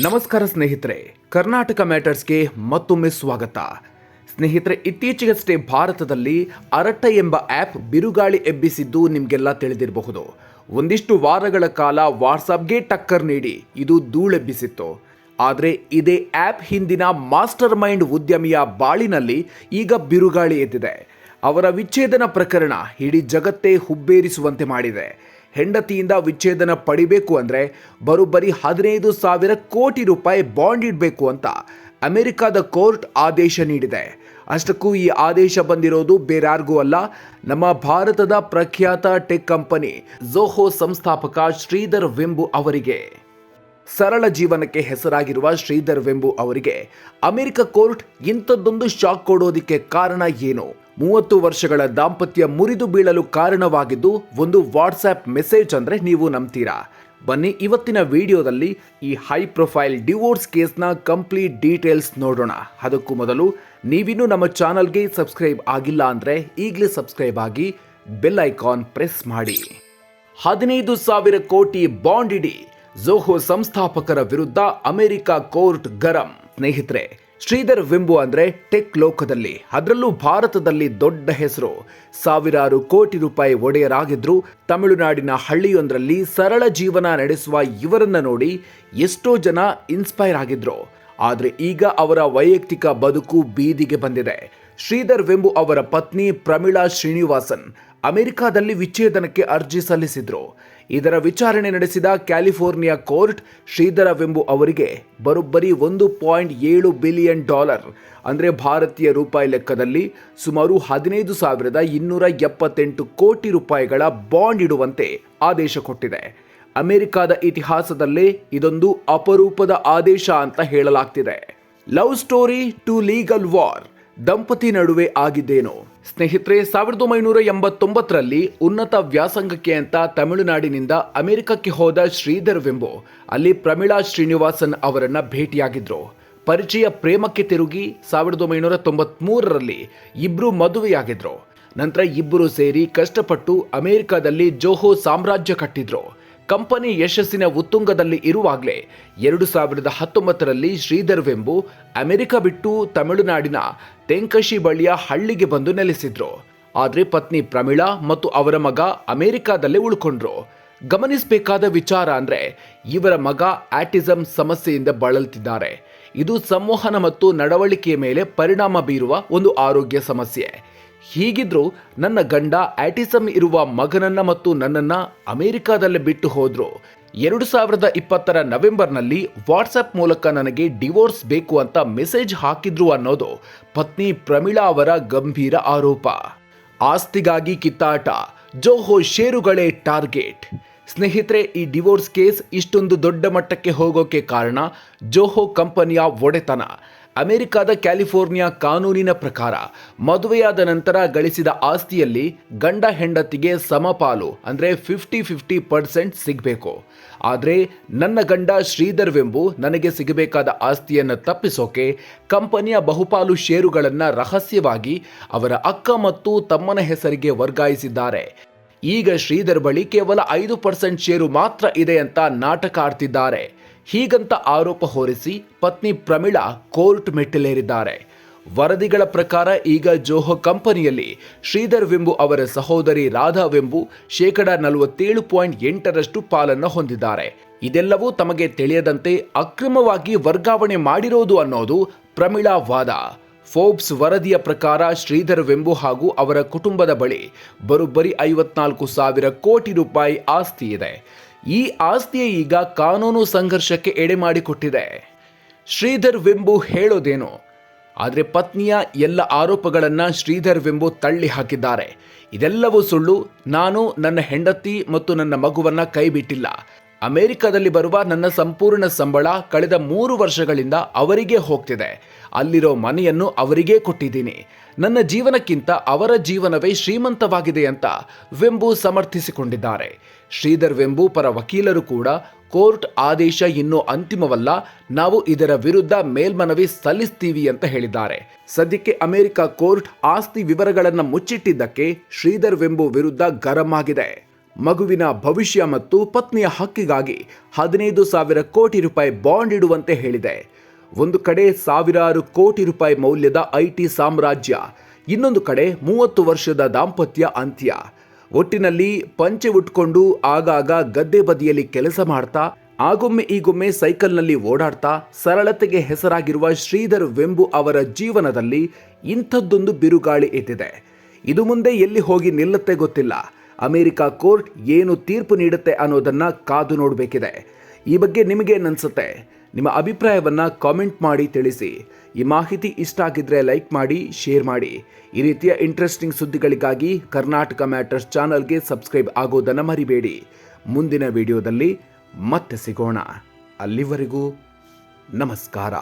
ನಮಸ್ಕಾರ ಸ್ನೇಹಿತರೆ, ಕರ್ನಾಟಕ ಮ್ಯಾಟರ್ಸ್ಗೆ ಮತ್ತೊಮ್ಮೆ ಸ್ವಾಗತ. ಸ್ನೇಹಿತರೆ, ಇತ್ತೀಚೆಗಷ್ಟೇ ಭಾರತದಲ್ಲಿ ಅರಟ ಎಂಬ ಆ್ಯಪ್ ಬಿರುಗಾಳಿ ಎಬ್ಬಿಸಿದ್ದು ನಿಮಗೆಲ್ಲ ತಿಳಿದಿರಬಹುದು. ಒಂದಿಷ್ಟು ವಾರಗಳ ಕಾಲ ವಾಟ್ಸಾಪ್ಗೆ ಟಕ್ಕರ್ ನೀಡಿ ಇದು ಧೂಳೆಬ್ಬಿಸಿತ್ತು. ಆದರೆ ಇದೇ ಆ್ಯಪ್ ಹಿಂದಿನ ಮಾಸ್ಟರ್ ಮೈಂಡ್ ಉದ್ಯಮಿಯ ಬಾಳಿನಲ್ಲಿ ಈಗ ಬಿರುಗಾಳಿ ಎದ್ದಿದೆ. ಅವರ ವಿಚ್ಛೇದನ ಪ್ರಕರಣ ಇಡೀ ಜಗತ್ತೇ ಹುಬ್ಬೇರಿಸುವಂತೆ ಮಾಡಿದೆ. ಹೆಂಡತಿಯಿಂದ ವಿಚ್ಛೇದನ ಪಡಿಬೇಕು ಅಂದರೆ ಬರೋಬ್ಬರಿ 15,000 ಕೋಟಿ ರೂಪಾಯಿ ಬಾಂಡ್ ಇಡಬೇಕು ಅಂತ ಅಮೆರಿಕದ ಕೋರ್ಟ್ ಆದೇಶ ನೀಡಿದೆ. ಅಷ್ಟಕ್ಕೂ ಈ ಆದೇಶ ಬಂದಿರೋದು ಬೇರಾರ್ಗೂ ಅಲ್ಲ, ನಮ್ಮ ಭಾರತದ ಪ್ರಖ್ಯಾತ ಟೆಕ್ ಕಂಪನಿ ಝೋಹೋ ಸಂಸ್ಥಾಪಕ ಶ್ರೀಧರ್ ವೆಂಬು ಅವರಿಗೆ. ಸರಳ ಜೀವನಕ್ಕೆ ಹೆಸರಾಗಿರುವ ಶ್ರೀಧರ್ ವೆಂಬು ಅವರಿಗೆ ಅಮೆರಿಕ ಕೋರ್ಟ್ ಇಂಥದ್ದೊಂದು ಶಾಕ್ ಕೊಡೋದಕ್ಕೆ ಕಾರಣ ಏನು? 30 ವರ್ಷಗಳ ದಾಂಪತ್ಯ ಮುರಿದು ಬೀಳಲು ಕಾರಣವಾಗಿದ್ದು ಒಂದು ವಾಟ್ಸ್ಆ್ಯಪ್ ಮೆಸೇಜ್ ಅಂದರೆ ನೀವು ನಂಬ್ತೀರಾ? ಬನ್ನಿ ಇವತ್ತಿನ ವಿಡಿಯೋದಲ್ಲಿ ಈ ಹೈ ಪ್ರೊಫೈಲ್ ಡಿವೋರ್ಸ್ ಕೇಸ್ನ ಕಂಪ್ಲೀಟ್ ಡೀಟೇಲ್ಸ್ ನೋಡೋಣ. ಅದಕ್ಕೂ ಮೊದಲು ನೀವಿನ್ನೂ ನಮ್ಮ ಚಾನಲ್ಗೆ ಸಬ್ಸ್ಕ್ರೈಬ್ ಆಗಿಲ್ಲ ಅಂದರೆ ಈಗಲೇ ಸಬ್ಸ್ಕ್ರೈಬ್ ಆಗಿ ಬೆಲ್ ಐಕಾನ್ ಪ್ರೆಸ್ ಮಾಡಿ. 15,000 ಕೋಟಿ ಬಾಂಡ್ ಇಡಿ, ಝೋಹೋ ಸಂಸ್ಥಾಪಕರ ವಿರುದ್ಧ ಅಮೆರಿಕ ಕೋರ್ಟ್ ಗರಂ. ಸ್ನೇಹಿತರೆ, ಶ್ರೀಧರ್ ವೆಂಬು ಅಂದ್ರೆ ಟೆಕ್ ಲೋಕದಲ್ಲಿ, ಅದರಲ್ಲೂ ಭಾರತದಲ್ಲಿ ದೊಡ್ಡ ಹೆಸರು. ಸಾವಿರಾರು ಕೋಟಿ ರೂಪಾಯಿ ಒಡೆಯರಾಗಿದ್ರು. ತಮಿಳುನಾಡಿನ ಹಳ್ಳಿಯೊಂದರಲ್ಲಿ ಸರಳ ಜೀವನ ನಡೆಸುವ ಇವರನ್ನ ನೋಡಿ ಎಷ್ಟೋ ಜನ ಇನ್ಸ್ಪೈರ್ ಆಗಿದ್ರು. ಆದರೆ ಈಗ ಅವರ ವೈಯಕ್ತಿಕ ಬದುಕು ಬೀದಿಗೆ ಬಂದಿದೆ. ಶ್ರೀಧರ್ ವೆಂಬು ಅವರ ಪತ್ನಿ ಪ್ರಮೀಳಾ ಶ್ರೀನಿವಾಸನ್ ಅಮೆರಿಕಾದಲ್ಲಿ ವಿಚ್ಛೇದನಕ್ಕೆ ಅರ್ಜಿ ಸಲ್ಲಿಸಿದ್ರು. ಇದರ ವಿಚಾರಣೆ ನಡೆಸಿದ ಕ್ಯಾಲಿಫೋರ್ನಿಯಾ ಕೋರ್ಟ್ ಶ್ರೀಧರ ವೆಂಬು ಅವರಿಗೆ ಬರೋಬ್ಬರಿ $1.7 ಬಿಲಿಯನ್ ಅಂದರೆ ಭಾರತೀಯ ರೂಪಾಯಿ ಲೆಕ್ಕದಲ್ಲಿ ಸುಮಾರು 15,278 ಕೋಟಿ ರೂಪಾಯಿಗಳ ಬಾಂಡ್ ಇಡುವಂತೆ ಆದೇಶ ಕೊಟ್ಟಿದೆ. ಅಮೆರಿಕದ ಇತಿಹಾಸದಲ್ಲೇ ಇದೊಂದು ಅಪರೂಪದ ಆದೇಶ ಅಂತ ಹೇಳಲಾಗ್ತಿದೆ. Love story to legal war, ದಂಪತಿ ನಡುವೆ ಆಗಿದ್ದೇನು? ಸ್ನೇಹಿತರೆ, 1989ರಲ್ಲಿ ಉನ್ನತ ವ್ಯಾಸಂಗಕ್ಕೆ ಅಂತ ತಮಿಳುನಾಡಿನಿಂದ ಅಮೆರಿಕಕ್ಕೆ ಹೋದ ಶ್ರೀಧರ್ ವೆಂಬು ಅಲ್ಲಿ ಪ್ರಮೀಳಾ ಶ್ರೀನಿವಾಸನ್ ಅವರನ್ನ ಭೇಟಿಯಾಗಿದ್ರು. ಪರಿಚಯ ಪ್ರೇಮಕ್ಕೆ ತಿರುಗಿ 1993ರಲ್ಲಿ ಇಬ್ರು ಮದುವೆಯಾಗಿದ್ರು. ನಂತರ ಇಬ್ಬರು ಸೇರಿ ಕಷ್ಟಪಟ್ಟು ಅಮೆರಿಕದಲ್ಲಿ ಝೋಹೋ ಸಾಮ್ರಾಜ್ಯ ಕಟ್ಟಿದ್ರು. ಕಂಪನಿ ಯಶಸ್ಸಿನ ಉತ್ತುಂಗದಲ್ಲಿ ಇರುವಾಗಲೇ 2019ರಲ್ಲಿ ಶ್ರೀಧರ್ ವೆಂಬು ಅಮೆರಿಕ ಬಿಟ್ಟು ತಮಿಳುನಾಡಿನ ತೆಂಕಶಿ ಬಳಿಯ ಹಳ್ಳಿಗೆ ಬಂದು ನೆಲೆಸಿದ್ರು. ಆದರೆ ಪತ್ನಿ ಪ್ರಮೀಳಾ ಮತ್ತು ಅವರ ಮಗ ಅಮೆರಿಕಾದಲ್ಲೇ ಉಳ್ಕೊಂಡ್ರು. ಗಮನಿಸಬೇಕಾದ ವಿಚಾರ ಅಂದ್ರೆ ಇವರ ಮಗ ಆಟಿಸಂ ಸಮಸ್ಯೆಯಿಂದ ಬಳಲ್ತಿದ್ದಾರೆ. ಇದು ಸಂವಹನ ಮತ್ತು ನಡವಳಿಕೆಯ ಮೇಲೆ ಪರಿಣಾಮ ಬೀರುವ ಒಂದು ಆರೋಗ್ಯ ಸಮಸ್ಯೆ. ಹೀಗಿದ್ರು ನನ್ನ ಗಂಡ ಆಟಿಸಂ ಇರುವ ಮಗನನ್ನ ಮತ್ತು ನನ್ನನ್ನ ಅಮೆರಿಕಾದಲ್ಲೇ ಬಿಟ್ಟು ಹೋದ್ರು. 2020ರ ನವೆಂಬರ್ನಲ್ಲಿ ವಾಟ್ಸ್ಆಪ್ ಮೂಲಕ ನನಗೆ ಡಿವೋರ್ಸ್ ಬೇಕು ಅಂತ ಮೆಸೇಜ್ ಹಾಕಿದ್ರು ಅನ್ನೋದು ಪತ್ನಿ ಪ್ರಮೀಳಾ ಅವರ ಗಂಭೀರ ಆರೋಪ. ಆಸ್ತಿಗಾಗಿ ಕಿತ್ತಾಟ, ಝೋಹೋ ಷೇರುಗಳೇ ಟಾರ್ಗೆಟ್. ಸ್ನೇಹಿತರೆ, ಈ ಡಿವೋರ್ಸ್ ಕೇಸ್ ಇಷ್ಟೊಂದು ದೊಡ್ಡ ಮಟ್ಟಕ್ಕೆ ಹೋಗೋಕೆ ಕಾರಣ ಝೋಹೋ ಕಂಪನಿಯ ಒಡೆತನ. ಅಮೆರಿಕದ ಕ್ಯಾಲಿಫೋರ್ನಿಯಾ ಕಾನೂನಿನ ಪ್ರಕಾರ ಮದುವೆಯಾದ ನಂತರ ಗಳಿಸಿದ ಆಸ್ತಿಯಲ್ಲಿ ಗಂಡ ಹೆಂಡತಿಗೆ ಸಮಪಾಲು ಅಂದರೆ 50-50% ಸಿಗಬೇಕು. ಆದರೆ ನನ್ನ ಗಂಡ ಶ್ರೀಧರ್ ವೆಂಬು ನನಗೆ ಸಿಗಬೇಕಾದ ಆಸ್ತಿಯನ್ನು ತಪ್ಪಿಸೋಕೆ ಕಂಪನಿಯ ಬಹುಪಾಲು ಷೇರುಗಳನ್ನು ರಹಸ್ಯವಾಗಿ ಅವರ ಅಕ್ಕ ಮತ್ತು ತಮ್ಮನ ಹೆಸರಿಗೆ ವರ್ಗಾಯಿಸಿದ್ದಾರೆ. ಈಗ ಶ್ರೀಧರ್ ಬಳಿ ಕೇವಲ 5% ಷೇರು ಮಾತ್ರ ಇದೆ ಅಂತ ನಾಟಕ ಆಡ್ತಿದ್ದಾರೆ. ಹೀಗಂತ ಆರೋಪ ಹೊರಿಸಿ ಪತ್ನಿ ಪ್ರಮೀಳಾ ಕೋರ್ಟ್ ಮೆಟ್ಟಿಲೇರಿದ್ದಾರೆ. ವರದಿಗಳ ಪ್ರಕಾರ ಈಗ ಝೋಹೋ ಕಂಪನಿಯಲ್ಲಿ ಶ್ರೀಧರ್ ವೆಂಬು ಅವರ ಸಹೋದರಿ ರಾಧಾ ವೆಂಬು 47.8% ಪಾಲನ್ನು ಹೊಂದಿದ್ದಾರೆ. ಇದೆಲ್ಲವೂ ತಮಗೆ ತಿಳಿಯದಂತೆ ಅಕ್ರಮವಾಗಿ ವರ್ಗಾವಣೆ ಮಾಡಿರೋದು ಅನ್ನೋದು ಪ್ರಮೀಳಾ ವಾದ. ಫೋರ್ಬ್ಸ್ ವರದಿಯ ಪ್ರಕಾರ ಶ್ರೀಧರ್ ವೆಂಬು ಹಾಗೂ ಅವರ ಕುಟುಂಬದ ಬಳಿ ಬರೋಬ್ಬರಿ 54,000 ಕೋಟಿ ರೂಪಾಯಿ ಆಸ್ತಿ ಇದೆ. ಈ ಆಸ್ತಿಯೇ ಈಗ ಕಾನೂನು ಸಂಘರ್ಷಕ್ಕೆ ಎಡೆ ಮಾಡಿಕೊಟ್ಟಿದೆ. ಶ್ರೀಧರ್ ವೆಂಬು ಹೇಳೋದೇನು? ಆದರೆ ಪತ್ನಿಯ ಎಲ್ಲ ಆರೋಪಗಳನ್ನು ಶ್ರೀಧರ್ ವೆಂಬು ತಳ್ಳಿ ಹಾಕಿದ್ದಾರೆ. ಇದೆಲ್ಲವೂ ಸುಳ್ಳು. ನಾನು ನನ್ನ ಹೆಂಡತಿ ಮತ್ತು ನನ್ನ ಮಗುವನ್ನ ಕೈಬಿಟ್ಟಿಲ್ಲ. ಅಮೆರಿಕದಲ್ಲಿ ಬರುವ ನನ್ನ ಸಂಪೂರ್ಣ ಸಂಬಳ ಕಳೆದ 3 ವರ್ಷಗಳಿಂದ ಅವರಿಗೆ ಹೋಗ್ತಿದೆ. ಅಲ್ಲಿರೋ ಮನೆಯನ್ನು ಅವರಿಗೇ ಕೊಟ್ಟಿದ್ದೀನಿ. ನನ್ನ ಜೀವನಕ್ಕಿಂತ ಅವರ ಜೀವನವೇ ಶ್ರೀಮಂತವಾಗಿದೆ ಅಂತ ವೆಂಬು ಸಮರ್ಥಿಸಿಕೊಂಡಿದ್ದಾರೆ. ಶ್ರೀಧರ್ ವೆಂಬು ಪರ ವಕೀಲರು ಕೂಡ ಕೋರ್ಟ್ ಆದೇಶ ಇನ್ನೂ ಅಂತಿಮವಲ್ಲ, ನಾವು ಇದರ ವಿರುದ್ಧ ಮೇಲ್ಮನವಿ ಸಲ್ಲಿಸ್ತೀವಿ ಅಂತ ಹೇಳಿದ್ದಾರೆ. ಸದ್ಯಕ್ಕೆ ಅಮೆರಿಕ ಕೋರ್ಟ್ ಆಸ್ತಿ ವಿವರಗಳನ್ನು ಮುಚ್ಚಿಟ್ಟಿದ್ದಕ್ಕೆ ಶ್ರೀಧರ್ ವೆಂಬು ವಿರುದ್ಧ ಗರಂ ಆಗಿದೆ. ಮಗುವಿನ ಭವಿಷ್ಯ ಮತ್ತು ಪತ್ನಿಯ ಹಕ್ಕಿಗಾಗಿ 15,000 ಕೋಟಿ ರೂಪಾಯಿ ಬಾಂಡ್ ಇಡುವಂತೆ ಹೇಳಿದೆ. ಒಂದು ಕಡೆ ಸಾವಿರಾರು ಕೋಟಿ ರೂಪಾಯಿ ಮೌಲ್ಯದ ಐಟಿ ಸಾಮ್ರಾಜ್ಯ, ಇನ್ನೊಂದು ಕಡೆ 30 ವರ್ಷದ ದಾಂಪತ್ಯ ಅಂತ್ಯ. ಒಟ್ಟಿನಲ್ಲಿ ಪಂಚೆ ಉಟ್ಕೊಂಡು ಆಗಾಗ ಗದ್ದೆ ಬದಿಯಲ್ಲಿ ಕೆಲಸ ಮಾಡ್ತಾ, ಆಗೊಮ್ಮೆ ಈಗೊಮ್ಮೆ ಸೈಕಲ್ನಲ್ಲಿ ಓಡಾಡ್ತಾ ಸರಳತೆಗೆ ಹೆಸರಾಗಿರುವ ಶ್ರೀಧರ್ ವೆಂಬು ಅವರ ಜೀವನದಲ್ಲಿ ಇಂಥದ್ದೊಂದು ಬಿರುಗಾಳಿ ಎದ್ದಿದೆ. ಇದು ಮುಂದೆ ಎಲ್ಲಿ ಹೋಗಿ ನಿಲ್ಲುತ್ತೆ ಗೊತ್ತಿಲ್ಲ. ಅಮೆರಿಕ ಕೋರ್ಟ್ ಏನು ತೀರ್ಪು ನೀಡುತ್ತೆ ಅನ್ನೋದನ್ನ ಕಾದು ನೋಡಬೇಕಿದೆ. ಈ ಬಗ್ಗೆ ನಿಮಗೇನನ್ಸುತ್ತೆ? ನಿಮ್ಮ ಅಭಿಪ್ರಾಯವನ್ನ ಕಾಮೆಂಟ್ ಮಾಡಿ ತಿಳಿಸಿ. ಈ ಮಾಹಿತಿ ಇಷ್ಟ ಆಗಿದ್ರೆ ಲೈಕ್ ಮಾಡಿ, ಶೇರ್ ಮಾಡಿ. ಈ ರೀತಿಯ ಇಂಟ್ರೆಸ್ಟಿಂಗ್ ಸುದ್ದಿಗಳಿಗಾಗಿ ಕರ್ನಾಟಕ ಮ್ಯಾಟರ್ಸ್ ಚಾನಲ್ಗೆ ಸಬ್ಸ್ಕ್ರೈಬ್ ಆಗೋದನ್ನು ಮರಿಬೇಡಿ. ಮುಂದಿನ ವಿಡಿಯೋದಲ್ಲಿ ಮತ್ತೆ ಸಿಗೋಣ. ಅಲ್ಲಿವರೆಗೂ ನಮಸ್ಕಾರ.